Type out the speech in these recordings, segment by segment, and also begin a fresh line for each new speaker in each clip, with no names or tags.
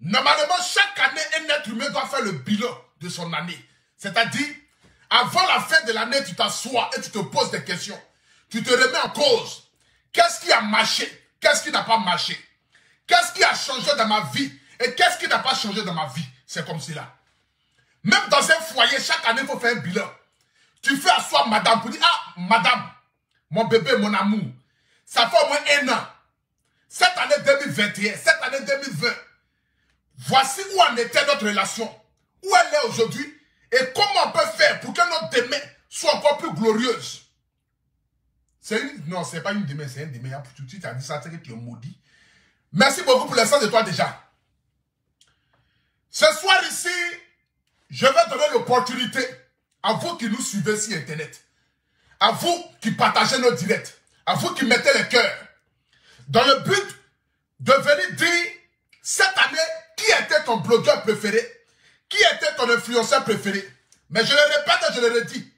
Normalement, chaque année, un être humain doit faire le bilan de son année. C'est-à-dire, avant la fin de l'année, tu t'assois et tu te poses des questions. Tu te remets en cause. Qu'est-ce qui a marché? Qu'est-ce qui n'a pas marché? Qu'est-ce qui a changé dans ma vie? Et qu'est-ce qui n'a pas changé dans ma vie? C'est comme cela. Même dans un foyer, chaque année, il faut faire un bilan. Tu fais asseoir madame pour dire, ah, madame, mon bébé, mon amour, ça fait au moins 1 an. Cette année 2021, cette année 2020, voici où en était notre relation. Où elle est aujourd'hui. Et comment on peut faire pour que notre demain soit encore plus glorieuse. Non, ce n'est pas une demain, c'est un demain. Tu t'as dit ça, c'est que tu es maudit. Merci beaucoup pour les 100 étoiles déjà. Ce soir ici, je vais donner l'opportunité à vous qui nous suivez sur Internet, à vous qui partagez nos directs, à vous qui mettez les cœurs, dans le but de venir dire, cette année, qui était ton blogueur préféré, qui était ton influenceur préféré. Mais je le répète et je le redis,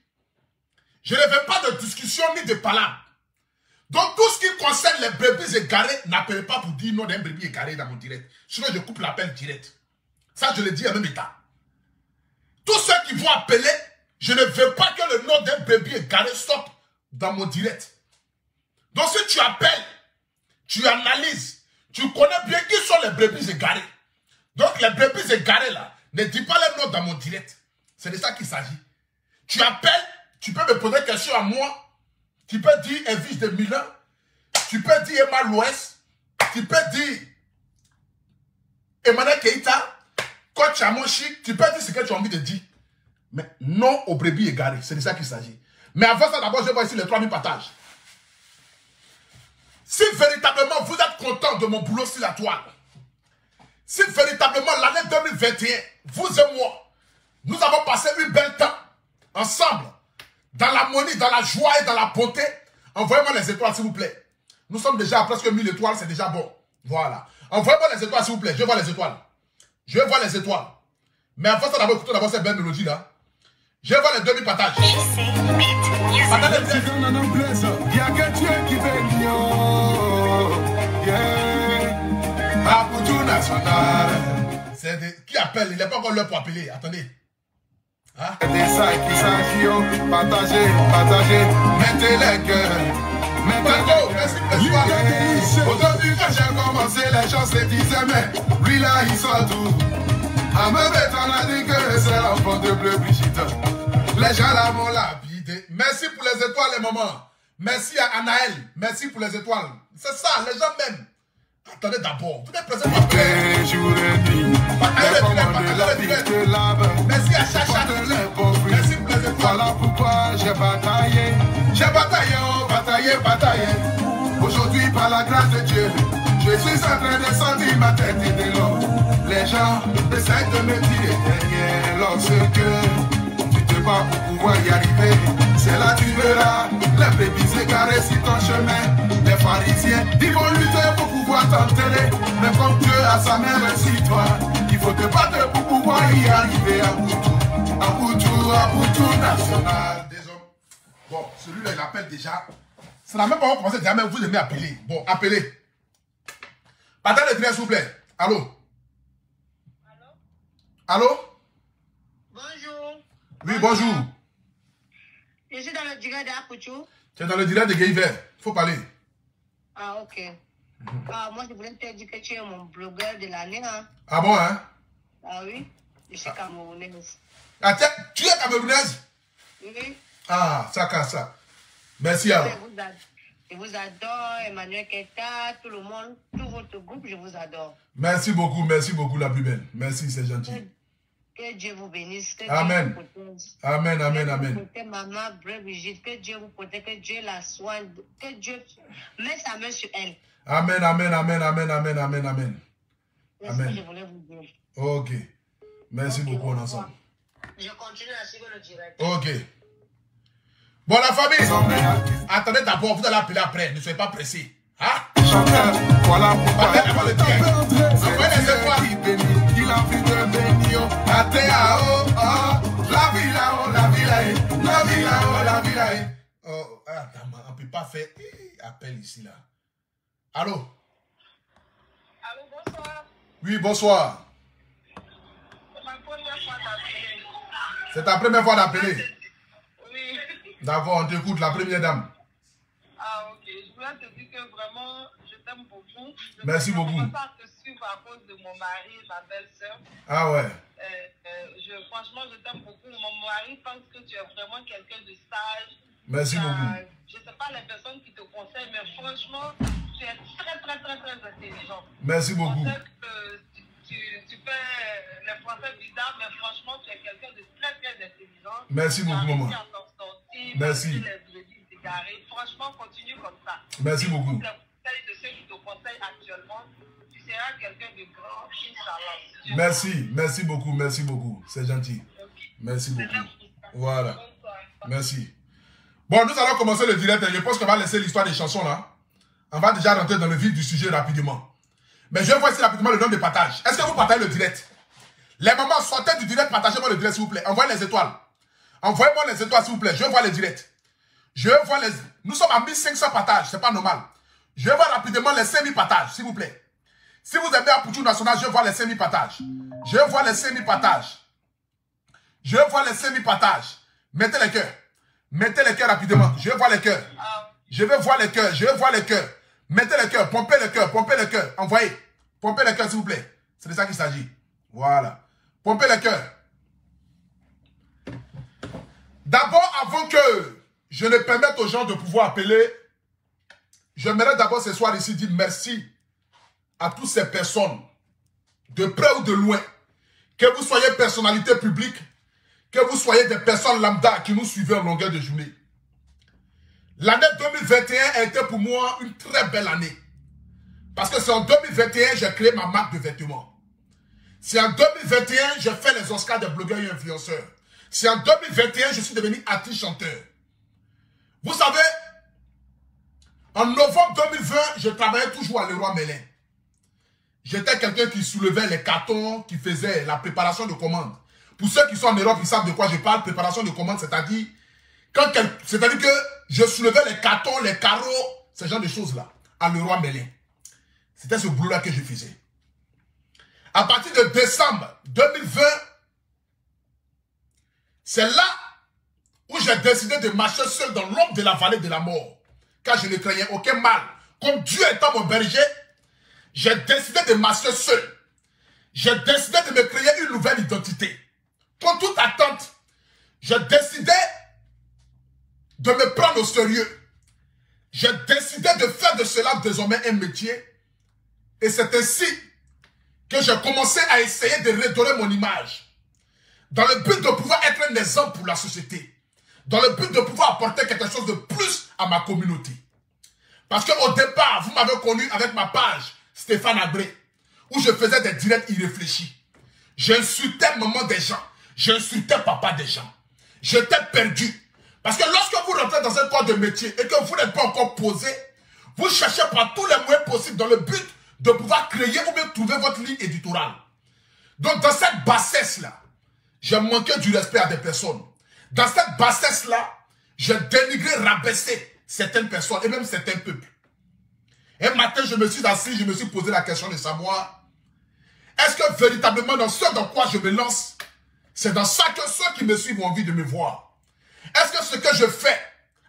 je ne veux pas de discussion ni de palabres. Donc tout ce qui concerne les brebis égarés, n'appelez pas pour dire non d'un brebis égaré dans mon direct. Sinon je coupe l'appel direct. Ça je le dis en même état. Tous ceux qui vont appeler, je ne veux pas que le nom d'un brebis égaré sorte dans mon direct. Donc si tu appelles, tu analyses, tu connais bien qui sont les brebis égarés. Donc les brebis égarés là, ne dis pas les noms dans mon direct. C'est de ça qu'il s'agit. Tu appelles, tu peux me poser des questions à moi. Tu peux dire Elvis de Milan. Tu peux dire Emma Louest. Tu peux dire Emmanuel Keita. Coach Amoshi. Tu peux dire ce que tu as envie de dire. Mais non aux brebis égarés. C'est de ça qu'il s'agit. Mais avant ça, d'abord, je vois ici les 3000 partages. Si véritablement vous êtes content de mon boulot sur la toile, si véritablement l'année 2021, vous et moi, nous avons passé une belle temps ensemble, dans l'harmonie, dans la joie et dans la bonté, envoyez-moi les étoiles s'il vous plaît. Nous sommes déjà à presque 1000 étoiles, c'est déjà bon. Voilà. Envoyez-moi les étoiles s'il vous plaît, je veux voir les étoiles. Je veux voir les étoiles. Mais avant ça, d'abord, écoutons d'abord cette belle mélodie là. Je veux voir les 2000 partages. Attendez, il y a que Dieu qui fait national. Qui appelle? Il n'est pas encore l'heure pour appeler. Attendez. Hein? Des sacs qui s'agissent, partagez, mettez les cœurs. Aujourd'hui quand j'ai commencé, les gens se disaient, mais lui là il sort tout. À me mettre en a dit que c'est l'enfant de Bleu Brigitte. Les gens là m'ont lapidé. Merci pour les étoiles les mamans. Merci à Anaël. Merci pour les étoiles. C'est ça, les gens m'aiment. Attendez d'abord, vous êtes présents pour merci à Chacha. Merci pour les étoiles. Voilà pourquoi j'ai bataillé. J'ai bataillé, bataillé. Aujourd'hui, par la grâce de Dieu, je suis en train de sentir ma tête et de l'eau. Les gens essaient de me tirer derrière lorsque tu te bats pour pouvoir y arriver. C'est là tu verras les brebis égarés sur ton chemin. Les pharisiens, ils vont lutter pour pouvoir t'enterrer. Mais comme Dieu a sa main sur toi, il faut te battre pour pouvoir y arriver à Boutou national. Des hommes. Bon, celui-là, il appelle déjà. Ça n'a même pas commencé déjà, mais vous aimez appeler. Bon, appelez. Partagez le direct, s'il vous plaît. Allô? Allô?
Bonjour.
Oui, bonjour.
Je suis dans le direct d'Apoutou.
Tu es dans le direct de Gayver. Il faut parler.
Ah, ok. Moi, je voulais te dire que tu es mon blogueur de l'année. Hein.
Ah bon, hein?
Ah oui, je suis camerounaise.
Ah, tu es camerounaise?
Oui.
Ah, ça. Merci alors.
Je vous adore, Emmanuel Keita, tout le monde, tout votre groupe, je vous adore.
Merci beaucoup, la plus belle. Merci, c'est gentil.
Que Dieu vous bénisse. Que
Amen.
Dieu vous protège.
Amen.
Que maman Brigitte, que Dieu vous protège, que Dieu la soigne, que Dieu mette sa main sur elle.
Amen.
C'est ce que je voulais vous dire.
Ok. Merci beaucoup, on ensemble.
Je continue à suivre le direct.
Ok. Bon, la famille, attendez d'abord, vous allez appeler après, ne soyez pas pressés. Hein? Voilà pourquoi il a vu de Benio, la villa. Oh, attends, on ne peut pas faire appel ici là. Allô?
Allô, bonsoir.
Oui, bonsoir. C'est ta première fois d'appeler?
Oui.
D'accord, on t'écoute, la première dame.
Ah, ok. Je voulais te dire que vraiment, je t'aime beaucoup.
Merci beaucoup.
Je ne peux pas te suivre à cause de mon mari et ma belle-sœur.
Ah ouais.
Franchement, je t'aime beaucoup. Mon mari pense que tu es vraiment quelqu'un de sage.
Merci beaucoup.
Je ne sais pas les personnes qui te conseillent, mais franchement, tu es très, très, très, très intelligent.
Merci beaucoup.
On sait que tu fais les Français bizarres, mais franchement, tu es quelqu'un de très, très intelligent.
Merci beaucoup, maman. Merci.
Franchement, continue comme ça.
Merci beaucoup.
Les conseils de ceux qui te conseillent actuellement, tu seras quelqu'un de grand, Inch'Allah.
Merci, merci beaucoup, merci beaucoup. C'est gentil. Merci beaucoup. Voilà. Merci. Bon, nous allons commencer le direct. Je pense qu'on va laisser l'histoire des chansons là. On va déjà rentrer dans le vif du sujet rapidement. Mais je vais voir ici rapidement le nombre de partages. Est-ce que vous partagez le direct? Les mamans, sortez du direct, partagez-moi le direct s'il vous plaît. Envoyez les étoiles. Envoyez-moi les étoiles s'il vous plaît. Je veux voir les directs. Je veux voir les... Nous sommes à 1500 partages, c'est pas normal. Je veux voir rapidement les 5000 partages, s'il vous plaît. Si vous aimez Apoutou National, je veux voir les 5000 partages. Je veux voir les 5000 partages. Je veux voir les 5000 partages. Mettez les cœurs. Mettez les cœurs rapidement. Je veux voir les cœurs. Je veux voir les cœurs. Je veux voir les cœurs. Mettez les cœurs. Pompez les cœurs. Pompez les cœurs. Envoyez. Pompez les cœurs, s'il vous plaît. C'est de ça qu'il s'agit. Voilà. Pompez les cœurs. D'abord, avant que je ne permette aux gens de pouvoir appeler, j'aimerais d'abord ce soir ici dire merci à toutes ces personnes, de près ou de loin, que vous soyez personnalité publique, que vous soyez des personnes lambda qui nous suivent en longueur de journée. L'année 2021 a été pour moi une très belle année. Parce que c'est en 2021 que j'ai créé ma marque de vêtements. C'est en 2021 j'ai fait les Oscars des blogueurs et influenceurs. C'est en 2021 je suis devenu artiste chanteur. Vous savez, en novembre 2020, je travaillais toujours à Leroy Merlin. J'étais quelqu'un qui soulevait les cartons, qui faisait la préparation de commandes. Pour ceux qui sont en Europe, ils savent de quoi je parle. Préparation de commandes, c'est-à-dire que je soulevais les cartons, les carreaux, ce genre de choses-là, à Leroy Merlin. C'était ce boulot-là que je faisais. À partir de décembre 2020, c'est là où j'ai décidé de marcher seul dans l'ombre de la vallée de la mort. Car je ne craignais aucun mal. Comme Dieu étant mon berger, j'ai décidé de marcher seul. J'ai décidé de me créer une nouvelle identité. Pour toute attente, j'ai décidé de me prendre au sérieux. J'ai décidé de faire de cela désormais un métier. Et c'est ainsi que j'ai commencé à essayer de redorer mon image. Dans le but de pouvoir être un exemple pour la société. Dans le but de pouvoir apporter quelque chose de plus à ma communauté. Parce qu'au départ, vous m'avez connu avec ma page Stéphane Abré, où je faisais des directs irréfléchis. J'insultais maman des gens. J'insultais papa des gens. J'étais perdu. Parce que lorsque vous rentrez dans un corps de métier et que vous n'êtes pas encore posé, vous cherchez par tous les moyens possibles dans le but de pouvoir créer ou bien trouver votre ligne éditoriale. Donc dans cette bassesse-là, j'ai manqué du respect à des personnes. Dans cette bassesse-là, j'ai dénigré, rabaissé certaines personnes et même certains peuples. Un matin, je me suis assis, je me suis posé la question de savoir, est-ce que véritablement dans ce dans quoi je me lance, c'est dans ça que ceux qui me suivent ont envie de me voir? Est-ce que ce que je fais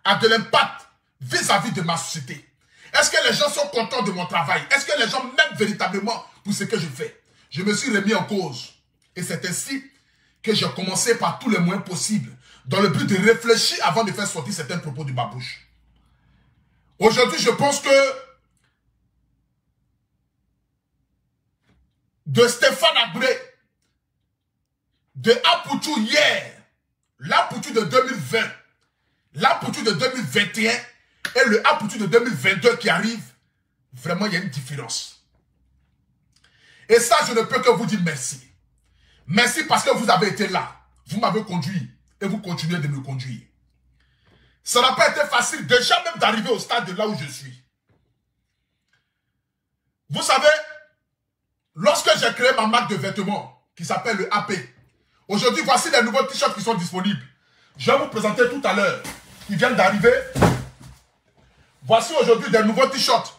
a de l'impact vis-à-vis de ma société? Est-ce que les gens sont contents de mon travail? Est-ce que les gens m'aiment véritablement pour ce que je fais? Je me suis remis en cause. Et c'est ainsi que j'ai commencé par tous les moyens possibles, dans le but de réfléchir avant de faire sortir certains propos de ma bouche. Aujourd'hui, je pense que de Stéphane Abré, de Apoutou hier, l'Apoutou de 2020, l'Apoutou de 2021 et le Apoutou de 2022 qui arrive, vraiment il y a une différence. Et ça, je ne peux que vous dire merci. Merci parce que vous avez été là. Vous m'avez conduit et vous continuez de me conduire. Ça n'a pas été facile déjà même d'arriver au stade de là où je suis. Vous savez, lorsque j'ai créé ma marque de vêtements qui s'appelle le AP, aujourd'hui, voici les nouveaux t-shirts qui sont disponibles. Je vais vous présenter tout à l'heure. Ils viennent d'arriver. Voici aujourd'hui des nouveaux t-shirts.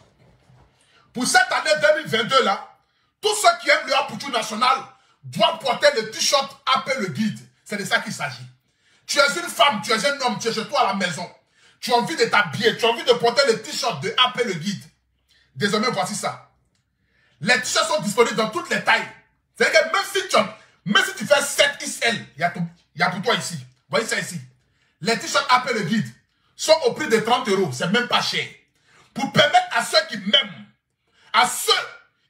Pour cette année 2022 là, tous ceux qui aiment le Apoutou National doivent porter le t-shirt AP le guide. C'est de ça qu'il s'agit. Tu es une femme, tu es un homme, tu es chez toi à la maison. Tu as envie de t'habiller, tu as envie de porter le t-shirt de AP le guide. Désormais, voici ça. Les t-shirts sont disponibles dans toutes les tailles. C'est-à-dire que même si tu fais 7XL, il y a pour toi ici. Voyez ça ici. Les t-shirts AP le guide sont au prix de 30 €. C'est même pas cher. Pour permettre à ceux qui m'aiment, à ceux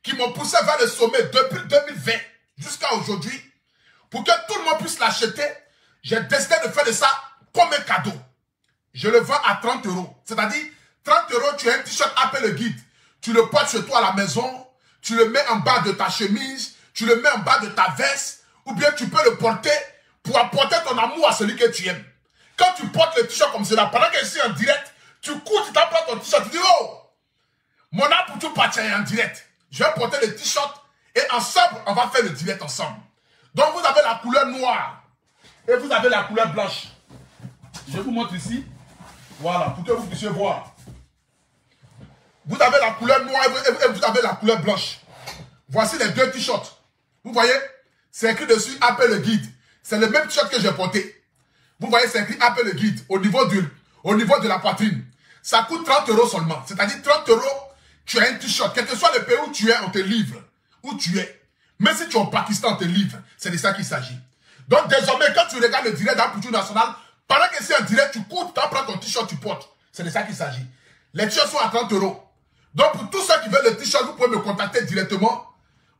qui m'ont poussé vers le sommet depuis 2020 jusqu'à aujourd'hui, pour que tout le monde puisse l'acheter, j'ai décidé de faire de ça comme un cadeau. Je le vends à 30 €. C'est-à-dire, 30 €, tu as un t-shirt AP le guide. Tu le portes chez toi à la maison, tu le mets en bas de ta chemise, tu le mets en bas de ta veste, ou bien tu peux le porter pour apporter ton amour à celui que tu aimes. Quand tu portes le t-shirt comme cela, pendant que je suis en direct, tu cours, tu t'apportes ton t-shirt, tu dis, oh, mon âme pour tout partir en direct. Je vais porter le t-shirt et ensemble, on va faire le direct ensemble. Donc, vous avez la couleur noire et vous avez la couleur blanche. Je vous montre ici. Voilà, pour que vous puissiez voir. Vous avez la couleur noire et vous avez la couleur blanche. Voici les deux t-shirts. Vous voyez, c'est écrit dessus AP le guide. C'est le même t-shirt que j'ai porté. Vous voyez, c'est écrit AP le guide au niveau de la poitrine. Ça coûte 30 € seulement. C'est-à-dire 30 €, tu as un t-shirt. Quel que soit le pays où tu es, on te livre. Où tu es. Même si tu es au Pakistan, on te livre. C'est de ça qu'il s'agit. Donc désormais, quand tu regardes le direct dans la culture nationale, pendant que c'est un direct, tu cours, tu prends ton t-shirt, tu portes. C'est de ça qu'il s'agit. Les t-shirts sont à 30 €. Donc pour tous ceux qui veulent le t-shirt, vous pouvez me contacter directement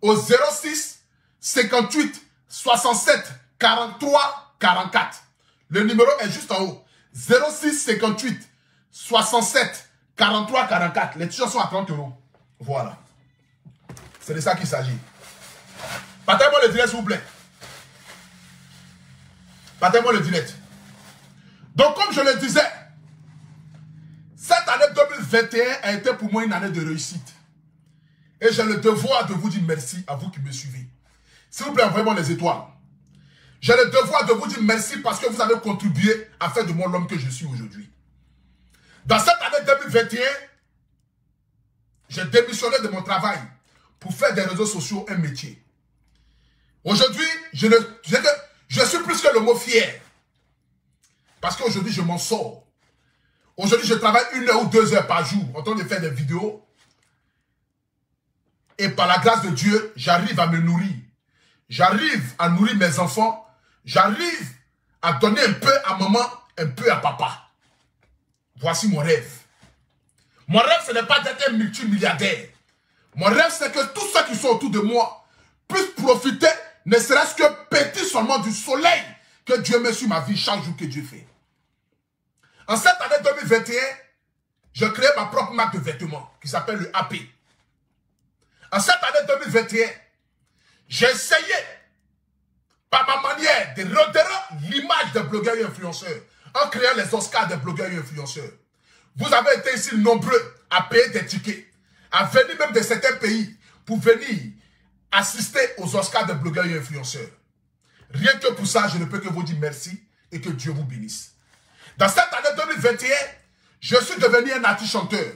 au 06 58 67 43 44. Le numéro est juste en haut. 06 58 67 43 44. Les t-shirts sont à 30 €. Voilà. C'est de ça qu'il s'agit. Partez-moi le direct, s'il vous plaît. Partez-moi le direct. Donc, comme je le disais, cette année 2021 a été pour moi une année de réussite. Et j'ai le devoir de vous dire merci à vous qui me suivez. S'il vous plaît, envoyez-moi les étoiles. J'ai le devoir de vous dire merci parce que vous avez contribué à faire de moi l'homme que je suis aujourd'hui. Dans cette année 2021, j'ai démissionné de mon travail pour faire des réseaux sociaux un métier. Aujourd'hui, je suis plus que le mot fier. Parce qu'aujourd'hui, je m'en sors. Aujourd'hui, je travaille 1 heure ou 2 heures par jour en train de faire des vidéos. Et par la grâce de Dieu, j'arrive à me nourrir. J'arrive à nourrir mes enfants. J'arrive à donner un peu à maman, un peu à papa. Voici mon rêve. Mon rêve, ce n'est pas d'être un multimilliardaire. Mon rêve, c'est que tous ceux qui sont autour de moi puissent profiter, ne serait-ce que petit seulement du soleil que Dieu met sur ma vie chaque jour que Dieu fait. En cette année 2021, je crée ma propre marque de vêtements qui s'appelle le AP. En cette année 2021, j'ai essayé, par ma manière, de retenir l'image des blogueurs et influenceurs en créant les Oscars des blogueurs et influenceurs. Vous avez été ici nombreux à payer des tickets, à venir même de certains pays pour venir assister aux Oscars des blogueurs et influenceurs. Rien que pour ça, je ne peux que vous dire merci et que Dieu vous bénisse. Dans cette année 2021, je suis devenu un artiste chanteur.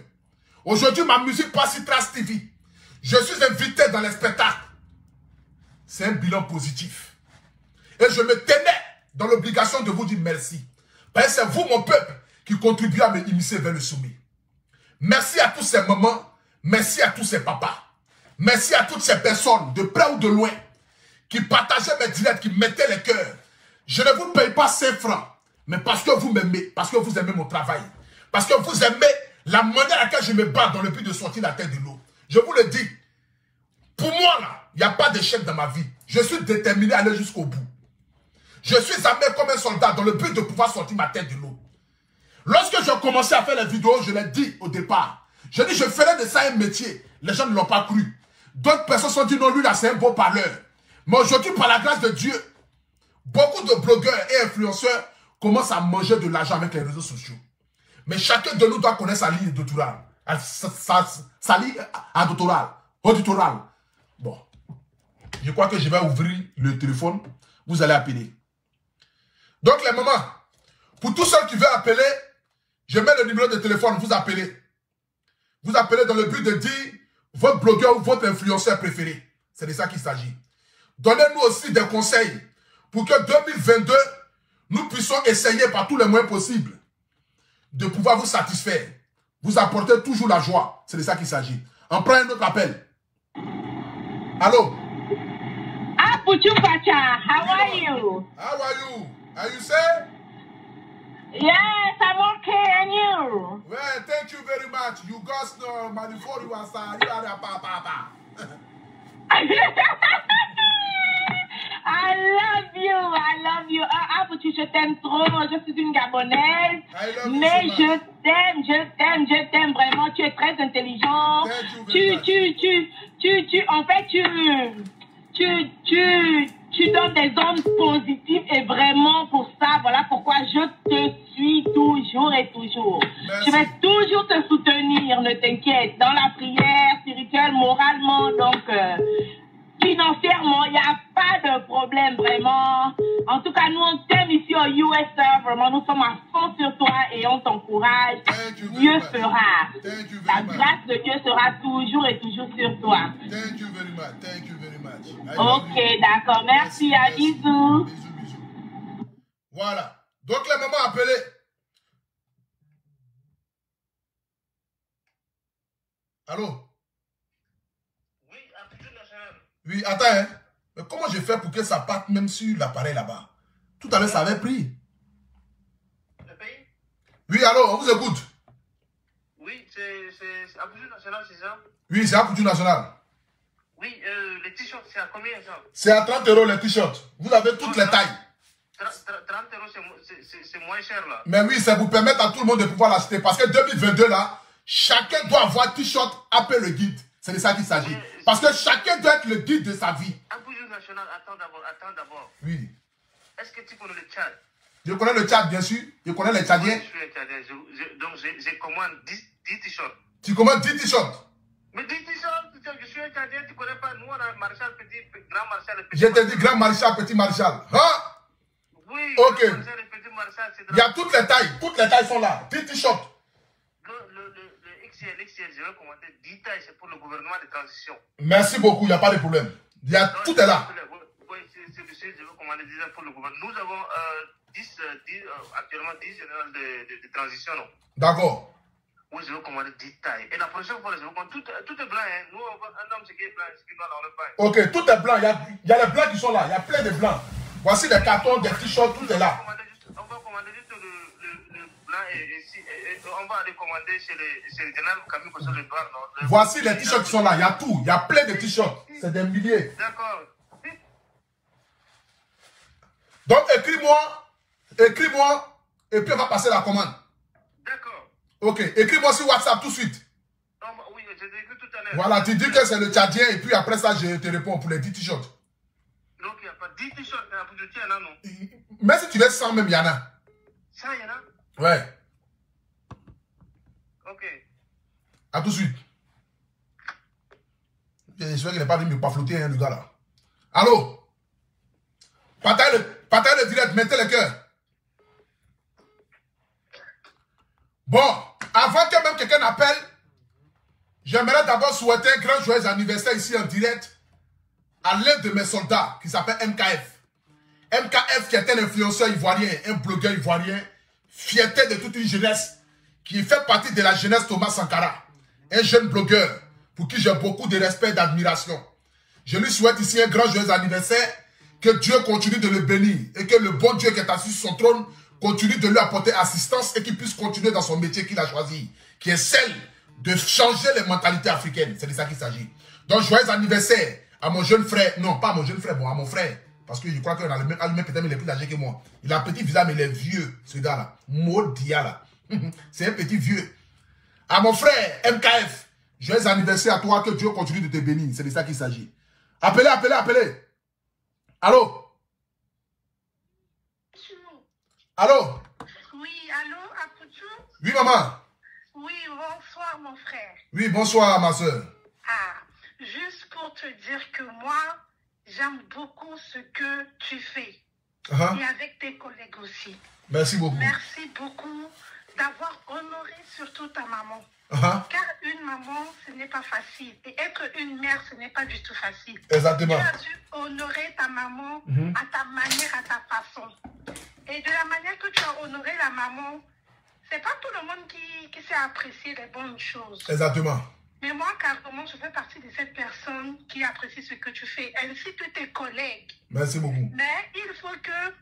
Aujourd'hui, ma musique passe sur Trace TV. Je suis invité dans les spectacles. C'est un bilan positif. Et je me tenais dans l'obligation de vous dire merci. Parce que c'est vous, mon peuple, qui contribuez à me immiscer vers le sommet. Merci à tous ces mamans. Merci à tous ces papas. Merci à toutes ces personnes, de près ou de loin, qui partageaient mes directs, qui mettaient les cœurs. Je ne vous paye pas 5 francs, mais parce que vous m'aimez, parce que vous aimez mon travail, parce que vous aimez la manière à laquelle je me bats dans le but de sortir la tête de l'eau. Je vous le dis, pour moi, là, il n'y a pas d'échec dans ma vie. Je suis déterminé à aller jusqu'au bout. Je suis armé comme un soldat dans le but de pouvoir sortir ma tête de l'eau. Lorsque j'ai commencé à faire les vidéos, je l'ai dit au départ. Je dis, je ferai de ça un métier. Les gens ne l'ont pas cru. D'autres personnes se sont dit, non, lui là, c'est un beau parleur. Mais aujourd'hui, par la grâce de Dieu, beaucoup de blogueurs et influenceurs commencent à manger de l'argent avec les réseaux sociaux. Mais chacun de nous doit connaître sa ligne éditoriale. Sa ligne auditorale. Bon. Je crois que je vais ouvrir le téléphone. Vous allez appeler. Donc, les mamans, pour tous ceux qui veulent appeler, je mets le numéro de téléphone, vous appelez. Vous appelez dans le but de dire votre blogueur ou votre influenceur préféré. C'est de ça qu'il s'agit. Donnez-nous aussi des conseils pour que 2022, nous puissions essayer par tous les moyens possibles de pouvoir vous satisfaire. Vous apporter toujours la joie. C'est de ça qu'il s'agit. On prend un autre appel. Allô?
Puchu Pacha, how are you?
How are you? Are you safe?
Yes, I'm okay, and you?
Well, thank you very much. You guys know my phone was you are a papa.
I love you. Ah, Puchu, je t'aime trop. Je suis une Gabonaise. Mais je t'aime vraiment. Tu es très intelligent. En fait, tu donnes des ondes positives et vraiment pour ça, voilà pourquoi je te suis toujours et toujours.
Merci.
Je vais toujours te soutenir, ne t'inquiète, dans la prière, spirituelle, moralement, donc financièrement, il n'y a pas de problème vraiment. En tout cas, nous on t'aime ici au USA, vraiment nous sommes à fond sur toi et on t'encourage. Dieu fera. La grâce de Dieu sera toujours et toujours sur toi.
Thank you very much. Thank you very much.
Ok, d'accord. Merci, à bisous.
Bisous. Voilà. Donc les mamans appelées. Allô?
Oui, Aptitude nationale.
Oui, attends, hein. Mais comment je fais pour que ça parte même sur l'appareil là-bas? Tout à l'heure, ça avait pris.
Le pays?
Oui, allô, on vous écoute.
Oui, c'est Aptitude nationale, c'est ça?
Oui, c'est Aptitude nationale.
Oui, les t-shirts, c'est à combien ça?
C'est à 30 € les t-shirts. Vous avez toutes les tailles.
30 €, c'est moins cher là.
Mais oui, ça vous permet à tout le monde de pouvoir l'acheter. Parce que 2022 là, chacun doit avoir t-shirt appelé le guide. C'est de ça qu'il s'agit. Parce que chacun doit être le guide de sa vie.
Aptitude nationale, attends d'abord.
Oui.
Est-ce que tu connais le Tchad?
Je connais le Tchad, bien sûr. Je connais les Tchadiens.
Je suis un Tchadien. Donc, je commande 10 t-shirts.
Tu commandes 10 t-shirts.
Mais 10 t-shirts, je suis un Tchadien, tu connais pas. Nous, on a Maréchal Petit, Grand Maréchal et Petit.
Je te dis grand maréchal, petit maréchal. Hein?
Oui,
Ok.
Grand Maréchal et Petit Maréchal, c'est
Il y a toutes les tailles. Toutes les tailles sont là. 10 t-shirts.
Le XL, je vais commander 10 tailles, c'est pour le gouvernement de transition.
Merci beaucoup, il n'y a pas de problème. Tout est là.
Oui, c'est je vais commander 10 tailles pour le gouvernement. Nous avons actuellement 10 générales de transition. Non?
D'accord.
Oui, je vais commander 10 tailles. Et la prochaine fois, je vais commander tout est blanc. Hein. Nous, un homme, c'est qui est blanc, ce qui doit dans le pain.
Ok, tout est blanc. Il y a les blancs qui sont là. Il y a plein de blancs. Voici les cartons, des t-shirts, tout est là.
On va commander juste le blanc et on va aller commander chez les générales Camille Kosso le blanc.
Voici les t-shirts qui sont là. Il y a tout. Il y a plein de t-shirts. C'est des milliers.
D'accord.
Donc, écris-moi, et puis on va passer la commande.
D'accord.
Ok, écris-moi sur WhatsApp tout de suite.
Oui, je t'ai écrit tout à l'heure.
Voilà, tu dis que c'est le Tchadien, et puis après ça, je te réponds pour les 10 t-shirts.
Donc, il n'y a pas 10 t-shirts, il y a plus de tiens, là, non?
Mais si tu laisses 100 même, il y en a.
Ça, il y en a?
Ouais.
Ok.
À tout de suite. J'espère qu'il n'est pas venu me paflouter, hein, le gars là. Allô? Partage le direct, mettez le cœur. Bon, avant que même quelqu'un appelle, j'aimerais d'abord souhaiter un grand joyeux anniversaire ici en direct à l'un de mes soldats qui s'appelle MKF. MKF qui est un influenceur ivoirien, un blogueur ivoirien, fierté de toute une jeunesse, qui fait partie de la jeunesse Thomas Sankara. Un jeune blogueur pour qui j'ai beaucoup de respect et d'admiration. Je lui souhaite ici un grand joyeux anniversaire, que Dieu continue de le bénir et que le bon Dieu qui est assis sur son trône continue de lui apporter assistance et qu'il puisse continuer dans son métier qu'il a choisi, qui est celle de changer les mentalités africaines. C'est de ça qu'il s'agit. Donc, joyeux anniversaire à mon jeune frère. Non, pas à mon jeune frère, bon, à mon frère. Parce que je crois qu'on a le même, peut-être il est plus âgé que moi. Il a un petit visage, mais il est vieux, ce gars-là. Maudia, là. C'est un petit vieux. À mon frère, MKF, joyeux anniversaire à toi, que Dieu continue de te bénir. C'est de ça qu'il s'agit. Appelez. Allô? Allô?
Oui, allô, Apoutou?
Oui, maman.
Oui, bonsoir, mon frère.
Oui, bonsoir, ma soeur.
Ah, juste pour te dire que moi, j'aime beaucoup ce que tu fais. Et avec tes collègues aussi.
Merci beaucoup.
Merci beaucoup d'avoir honoré surtout ta maman. Car une maman, ce n'est pas facile. Et être une mère, ce n'est pas du tout facile.
Exactement.
Tu as su honoré ta maman à ta manière, à ta façon. Et de la manière que tu as honoré la maman, c'est pas tout le monde qui sait apprécier les bonnes choses.
Exactement.
Mais moi, carrément, je fais partie de cette personne qui apprécie ce que tu fais, ainsi que tes collègues.
Merci beaucoup.
Mais il faut que...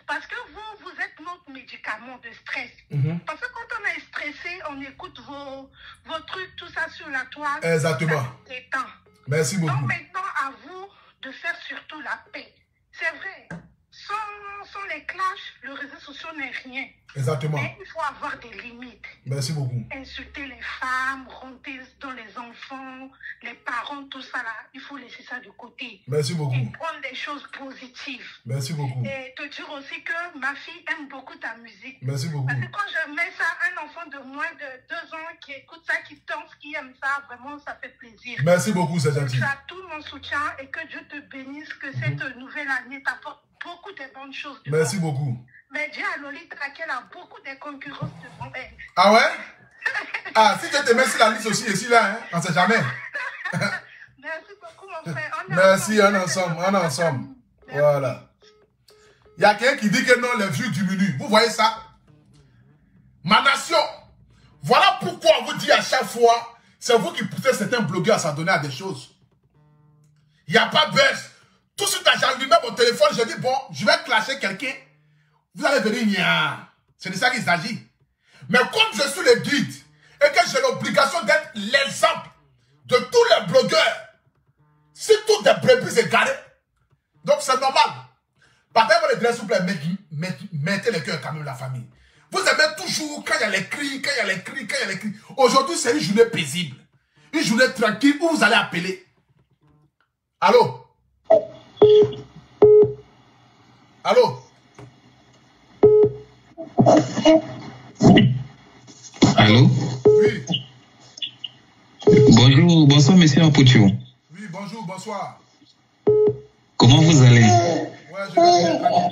Parce que vous êtes notre médicament de stress. Parce que quand on est stressé, on écoute vos trucs, tout ça sur la toile.
Exactement. Merci beaucoup.
Donc maintenant, à vous de faire surtout la paix. C'est vrai. Sans les clashs, le réseau social n'est rien.
Exactement.
Mais il faut avoir des limites.
Merci beaucoup.
Insulter les femmes, rentrer dans les enfants, les parents, tout ça là, il faut laisser ça de côté.
Merci beaucoup.
Et prendre des choses positives.
Merci beaucoup.
Et te dire aussi que ma fille aime beaucoup ta musique.
Merci beaucoup.
Parce que quand je mets ça, un enfant de moins de 2 ans qui écoute ça, qui danse, qui aime ça, vraiment ça fait plaisir.
Merci beaucoup, c'est gentil.
Tu as tout mon soutien et que Dieu te bénisse, que cette nouvelle année t'apporte beaucoup de bonnes choses.
Merci beaucoup.
Mais dis à Lolita qu'elle a beaucoup de concurrence devant elle.
Ah ouais? Ah, si tu te mets sur la liste aussi, ici là, hein, on ne sait jamais.
Merci beaucoup, mon frère.
Merci, on est ensemble. Voilà. Il y a quelqu'un qui dit que non, les vues diminuent. Vous voyez ça? Ma nation, voilà pourquoi on vous dit à chaque fois, c'est vous qui poussez certains blogueurs à s'adonner à des choses. Il n'y a pas de buzz. Tout de suite, j'allume mon téléphone, je dis, bon, je vais clasher quelqu'un. Vous allez venir, nia. C'est de ça qu'il s'agit. Mais comme je suis le guide, et que j'ai l'obligation d'être l'exemple de tous les blogueurs, surtout des brebis égarés, donc c'est normal. Partez-moi les dress, s'il vous plaît, mettez le cœur quand même, la famille. Vous aimez toujours, quand il y a les cris, quand il y a les cris, quand il y a les cris. Aujourd'hui, c'est une journée paisible. Une journée tranquille où vous allez appeler. Allô? Allô?
Allô?
Oui.
Bonjour, bonsoir monsieur Apoucho.
Oui, bonjour, bonsoir.
Comment vous allez?
Ouais, je vais bien.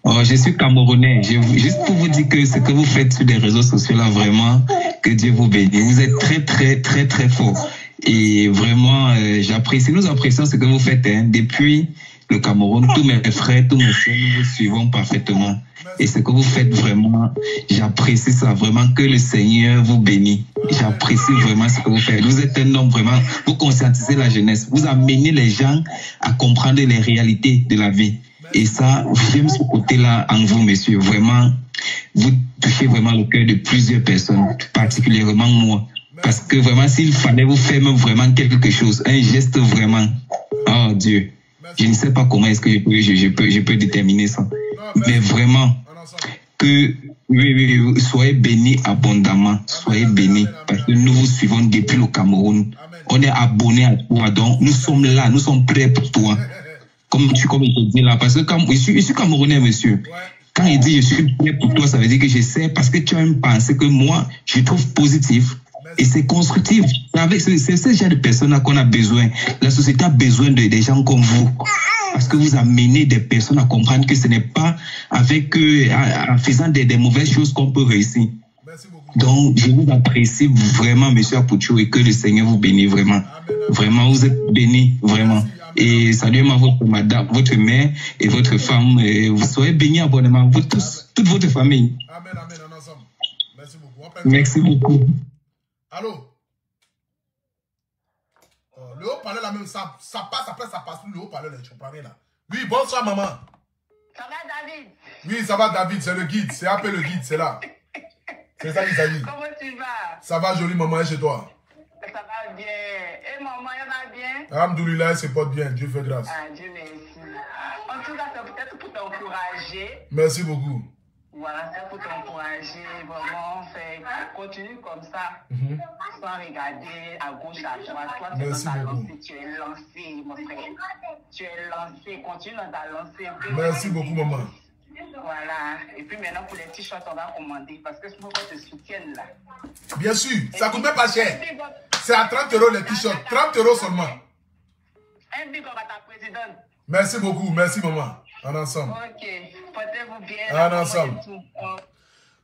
Oh, je suis Camerounais. Juste pour vous dire que ce que vous faites sur les réseaux sociaux là, vraiment, que Dieu vous bénisse. Vous êtes très, très, très, très fort. Et vraiment, j'apprécie, nous apprécions ce que vous faites. Hein. Depuis le Cameroun, tous mes frères, tous mes frères, nous vous suivons parfaitement. Et ce que vous faites vraiment, j'apprécie ça vraiment, que le Seigneur vous bénisse. J'apprécie vraiment ce que vous faites. Vous êtes un homme vraiment, vous conscientisez la jeunesse, vous amenez les gens à comprendre les réalités de la vie. Et ça, j'aime ce côté-là en vous, monsieur. Vraiment, vous touchez vraiment le cœur de plusieurs personnes, particulièrement moi. Parce que vraiment, s'il fallait vous faire même vraiment quelque chose, un geste vraiment, oh Dieu, je ne sais pas comment est-ce que je peux déterminer ça. Mais vraiment, que oui, soyez bénis abondamment, soyez bénis, parce que nous vous suivons depuis le Cameroun. On est abonnés à toi, donc nous sommes là, nous sommes prêts pour toi. Comme je te dis là, parce que je suis Camerounais, monsieur. Quand il dit je suis prêt pour toi, ça veut dire que je sais, parce que tu as une pensée que moi, je trouve positive. Et c'est constructif. C'est ce genre de personnes-là qu'on a besoin. La société a besoin des gens comme vous. Parce que vous amenez des personnes à comprendre que ce n'est pas avec en faisant des mauvaises choses qu'on peut réussir. Donc, je vous apprécie vraiment, monsieur Apoucho, et que le Seigneur vous bénisse vraiment. Vraiment, vous êtes bénis, vraiment. Et saluez-moi votre madame, votre mère et votre femme. Et vous soyez bénis abondamment, vous tous, toute votre famille.
Amen, on est ensemble. Merci beaucoup.
Merci beaucoup.
Allô? Le haut-parleur là même, ça passe, après ça passe plus le haut-parleur là, tu comprends là. Oui, bonsoir maman.
Ça va David?
Oui, ça va David, c'est le guide, c'est appelé le guide, c'est là. C'est ça qu'il s'agit.
Comment tu vas?
Ça va joli maman, et chez toi?
Ça va bien. Et maman, elle va bien?
Alhamdoulilah, elle se porte bien, Dieu fait grâce.
Ah, Dieu merci. En tout cas, c'est peut-être pour t'encourager.
Merci beaucoup.
Voilà, c'est pour t'encourager, vraiment, continue comme ça, sans regarder à gauche, à droite. Toi, tu es dans ta lancée, tu es lancé, mon frère. Tu es lancé, continue dans ta lancée.
Merci beaucoup, maman.
Voilà, et puis maintenant, pour les t-shirts, on va commander, parce que je veux qu'on te soutienne là.
Bien sûr, ça coûte même pas cher. C'est à 30 € les t-shirts, 30 € seulement.
Un big up à ta présidente.
Merci beaucoup, merci maman. En ensemble.
Ok, portez-vous bien.
En ensemble.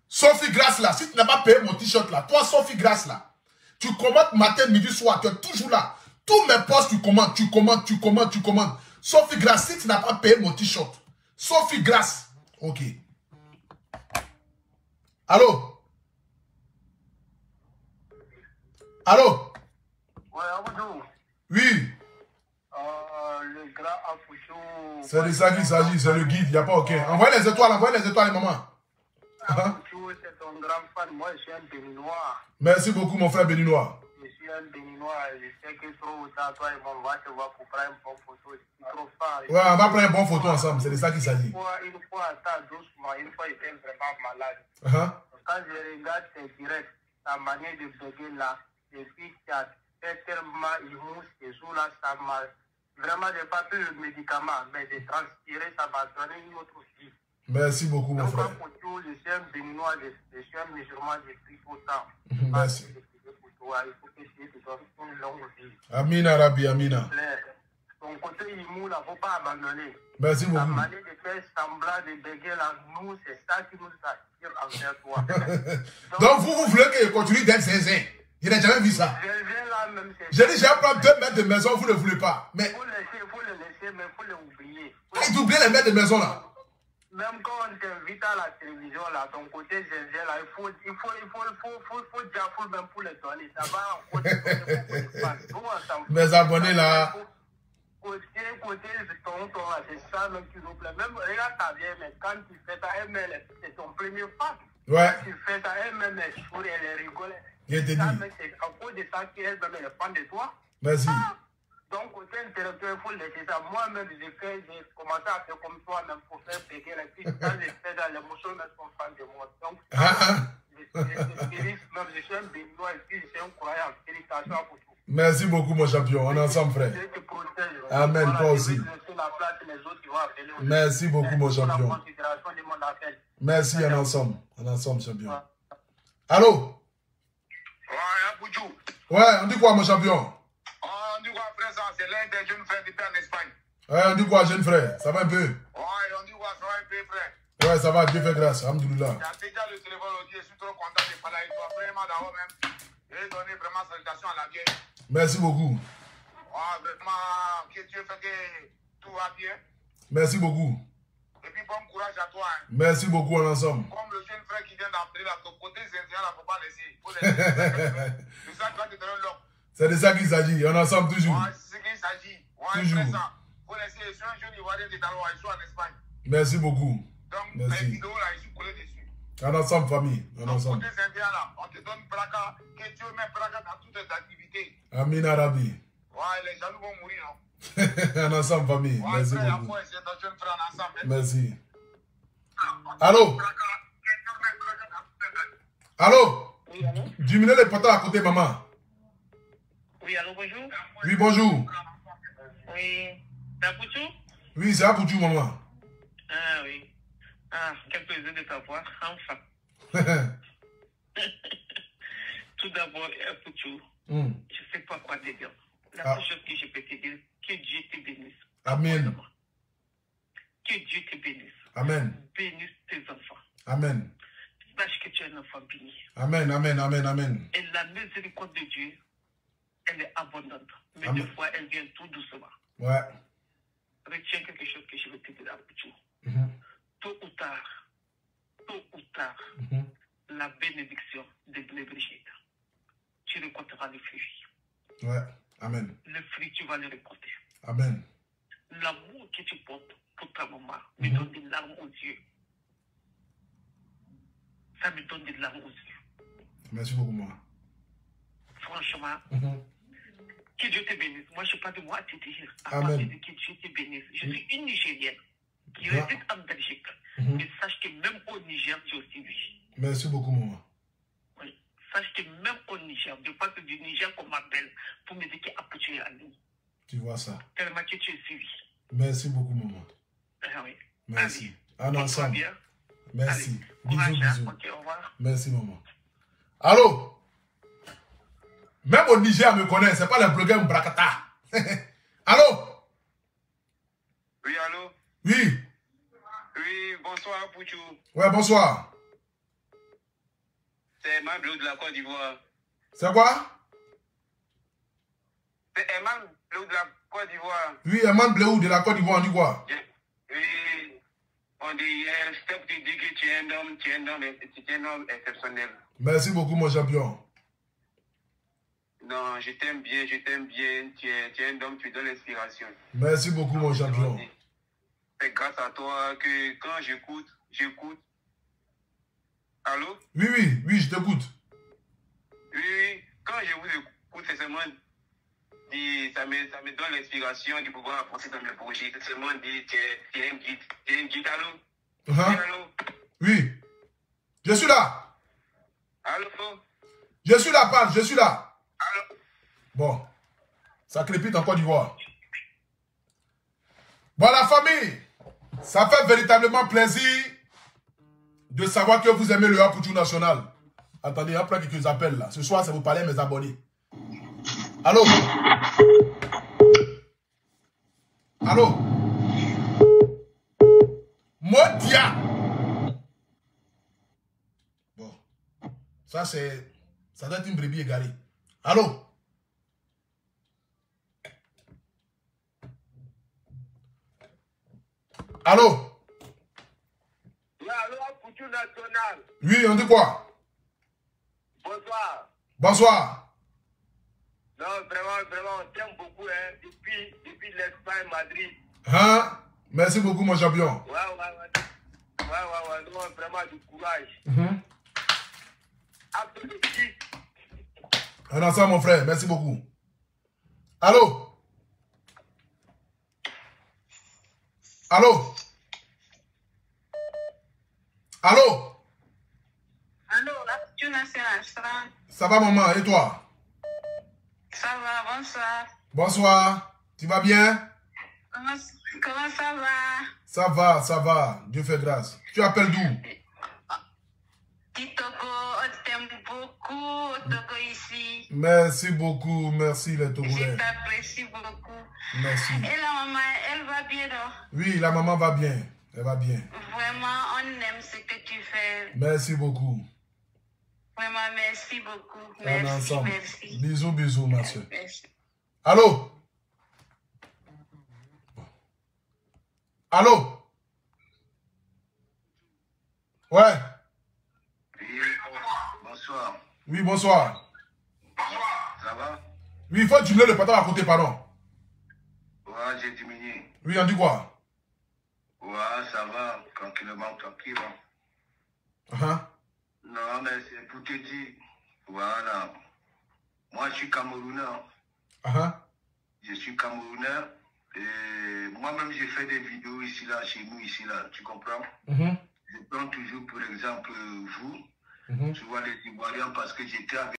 Sophie Grasse là, si tu n'as pas payé mon t-shirt là, toi Sophie Grasse là, tu commandes matin, midi, soir, tu es toujours là. Tous mes postes, tu commandes. Sophie Grasse, si tu n'as pas payé mon t-shirt. Sophie Grasse. Ok. Allô? Allô?
Ouais, Aboudou.
Oui.
Le grand Apouchou.
C'est de ça qu'il s'agit, c'est le guide, il n'y a pas aucun. Envoyez les étoiles, maman.
Apouchou, c'est ton grand fan. Moi, je suis un béninois.
Merci beaucoup, mon frère béninois.
Je suis un béninois. Je sais que trop tard, toi et moi, on va te voir pour prendre une bonne photo. C'est trop fort.
Ouais, on va prendre une bonne photo ensemble, c'est de ça qu'il s'agit.
Une fois, attends doucement. Une fois, j'étais vraiment malade. Quand je regarde tes directs, ta manière de bugger là, et puis tu as fait tellement émousse et tout là, ça m'a. Vraiment, je n'ai pas pris le médicament, mais j'ai transpiré, ça m'a donné une autre vie.
Merci beaucoup, mon frère.
Je suis un béninois, je suis un musulman, j'ai pris autant.
Merci.
Il faut que je te donne une longue vie.
Amina, Rabbi, Amina.
Ton côté imou, il ne faut pas abandonner.
Merci beaucoup.
La manière de faire semblant de béguer là, nous, c'est ça qui nous attire envers toi.
Donc, vous voulez que je continue d'être zinzin? Je n'ai jamais vu ça. J'ai dit, j'ai prendre 2 mètres de maison, vous ne voulez pas. Mais
il faut le laisser, mais il faut l'oublier.
Quand tu oublies les mètres de maison là.
Même quand on t'invite à la télévision là, ton côté zinzin là, il faut dire full même pour les donner. Ça va encore te donner.
Mes abonnés là.
Côté ton là, c'est ça même qui nous plaît. Même regarde ta vieille, mais quand tu fais ça, elle, c'est ton premier fan.
Ouais.
Quand tu fais ça, elle-même, elle sourit, elle rigole.
Je te dis.
C'est à cause de ça qu'elle-même, elle est fan de toi.
Merci.
Donc, côté intellectuel, il faut laisser ça. Moi-même, j'ai commencé à faire comme toi, même pour faire péquer. Et puis, quand j'ai fait dans l'émotion, elles sont fans de moi. Donc, je suis un béninois et puis je suis un croyant. Félicitations pour tout.
Merci beaucoup, mon champion. On est ensemble, frère.
Dieu te protège.
Amen,
voilà,
toi aussi. Merci beaucoup, mon champion. Merci, on est ensemble. On est ensemble, champion. Allô?
Ouais, Aboudou.
Ouais, on dit quoi, mon champion?
On dit quoi, frère, c'est l'un des jeunes frères qui était en Espagne.
Ouais, on dit quoi, jeune frère? Ça va un peu?
Ouais, on dit quoi, ça va un peu, frère?
Ouais, ça va, Dieu fait grâce. Alhamdoulilah.
J'ai déjà le téléphone aujourd'hui, je suis trop content de parler avec toi. Vraiment, d'abord même, j'ai donné vraiment salutation à la vieille.
Merci beaucoup.
Ouais, vraiment, que Dieu fait que tout va bien.
Merci beaucoup.
Et puis, bon courage à toi. Hein.
Merci beaucoup, on est ensemble.
Comme le jeune frère qui vient d'appeler là, ton côté zinzien, là, faut pas laisser. Faut laisser. C'est ça qui va te donner l'ordre.
C'est de ça qu'il s'agit. On est ensemble toujours.
Ouais, c'est ce qu'il s'agit. Ouais,
toujours.
Ça. Faut laisser. Je suis un jeune Ivoirien de Daloa, je suis en Espagne.
Merci beaucoup.
Donc,
merci.
les vidéos là, je suis collé dessus.
On est ensemble, famille. On est ensemble.
Côté zinzien là, on te donne braca, que Dieu met braca dans toutes tes activités.
Amin Arabi.
Ouais, les jaloux vont mourir, non?
On est ensemble, famille.
Ouais,
merci
frère,
beaucoup.
après, c'est ton jeune frère ensemble.
Merci. Allô? Allô?
Oui, allô?
Diminuez les poteaux à côté, maman.
Oui, allô, bonjour?
Oui, bonjour.
Oui. C'est Apouchou?
Oui, c'est Apouchou, maman.
Ah oui. Ah, quel plaisir de t'avoir, enfin. Tout d'abord, Apouchou, je ne sais pas quoi te dire. La seule chose que je peux te dire, que Dieu te bénisse.
Amen.
Que Dieu te bénisse.
Amen.
Bénisse tes enfants.
Amen.
Sache que tu es un enfant béni.
Amen, amen, amen, amen.
Et la miséricorde de Dieu, elle est abondante. Mais
amen.
des fois, elle vient tout doucement.
Ouais.
Retiens quelque chose que je vais te dire, Apouchou. Tôt ou tard, la bénédiction de Brigitte, tu récolteras le fruit.
Ouais. Amen.
Le fruit, tu vas le récolter.
Amen.
L'amour que tu portes pour ta maman me donne des larmes aux yeux. Ça me donne des larmes aux yeux.
Merci beaucoup, maman.
Franchement, que Dieu te bénisse. Moi, je n'ai pas de moi à te dire. À
Amen.
part te dire que Dieu te bénisse. Je suis une Nigérienne qui réside en Belgique. Mais sache que même au Niger, tu es aussi lui.
Merci beaucoup, maman.
Oui. Sache que même au Niger, de pas que du Niger qu'on m'appelle pour me dire qu'Apouchou est en ligne.
Tu vois ça.
Tellement que tu es suivi.
Merci beaucoup, maman.
Ah oui.
Merci.
Allez.
En ensemble.
Bien.
Merci.
Allez.
Bisous,
Courage,
bisous.
Ok, au revoir.
Merci, maman. Allô? Même au Niger, me connaît. C'est pas le blogueur Mbrakata. Allô?
Oui, allô?
Oui.
Oui, bonsoir, Apouchou.
Ouais, bonsoir.
C'est Mablo de la Côte d'Ivoire.
C'est quoi?
C'est Eman Bléou de la Côte d'Ivoire.
Oui, Eman Bléou de la Côte d'Ivoire, on dit quoi?
Oui, on dit, je te dis que tu es un homme exceptionnel.
Merci beaucoup, mon champion.
Non, je t'aime bien, tu es un homme, tu donnes l'inspiration.
Merci beaucoup, mon champion.
C'est grâce à toi que quand j'écoute. Allô?
Oui, je t'écoute.
Oui, quand je vous écoute, c'est seulement dit, ça me donne l'inspiration de pouvoir avancer dans mes projets. C'est seulement dit, tu es un guide, allô? Allô?
Oui, je suis là.
Allô?
Je suis là, Pan, je suis là.
Allô?
Bon, ça crépite en Côte d'Ivoire. Bon, la famille, ça fait véritablement plaisir de savoir que vous aimez le Apoutou National. Attendez, il y a plein quelques appels là. Ce soir, c'est vous parler à mes abonnés. Allô? Allô? Modia! Bon, ça doit être une brebis égarée. Allô? Allô?
Allô, Apoutou National.
Oui, on dit quoi?
Bonsoir.
Bonsoir.
Non, vraiment, on t'aime beaucoup, hein, depuis l'Espagne, Madrid.
Hein? Merci beaucoup, mon champion.
Ouais, non, vraiment, du courage. Applaudissements.
Un ensemble, mon frère, merci beaucoup. Allô? Allô? Allô?
Allô, Apoutou National, ça va?
Ça va, maman, et toi?
Ça va, bonsoir.
Bonsoir. Tu vas bien?
Comment ça va?
Ça va. Dieu fait grâce. Tu appelles d'où?
Kitoko, on t'aime beaucoup, Toko ici.
Merci beaucoup. Merci, les Togolais.
Je t'apprécie beaucoup.
Merci.
Et la maman, elle va bien, non?
Oui, la maman va bien. Elle va bien.
Vraiment, on aime ce que tu fais.
Merci beaucoup.
Vraiment, merci beaucoup.
On est ensemble.
Merci.
Bisous, ma soeur.
Merci.
Allô? Allô? Ouais.
Bonsoir.
Oui, bonsoir.
Ça va?
Oui, il faut diminuer le patron à côté, pardon.
Ouais, j'ai diminué.
Oui, on dit quoi?
Ouais, ça va, tranquillement, tranquille. Non, mais c'est pour te dire, voilà. Moi, je suis Camerounais. Je suis Camerounais. Et moi-même, j'ai fait des vidéos ici, là, chez nous, ici, là. Tu comprends? Je prends toujours, pour exemple, vous. Tu vois les Ivoiriens parce que j'étais avec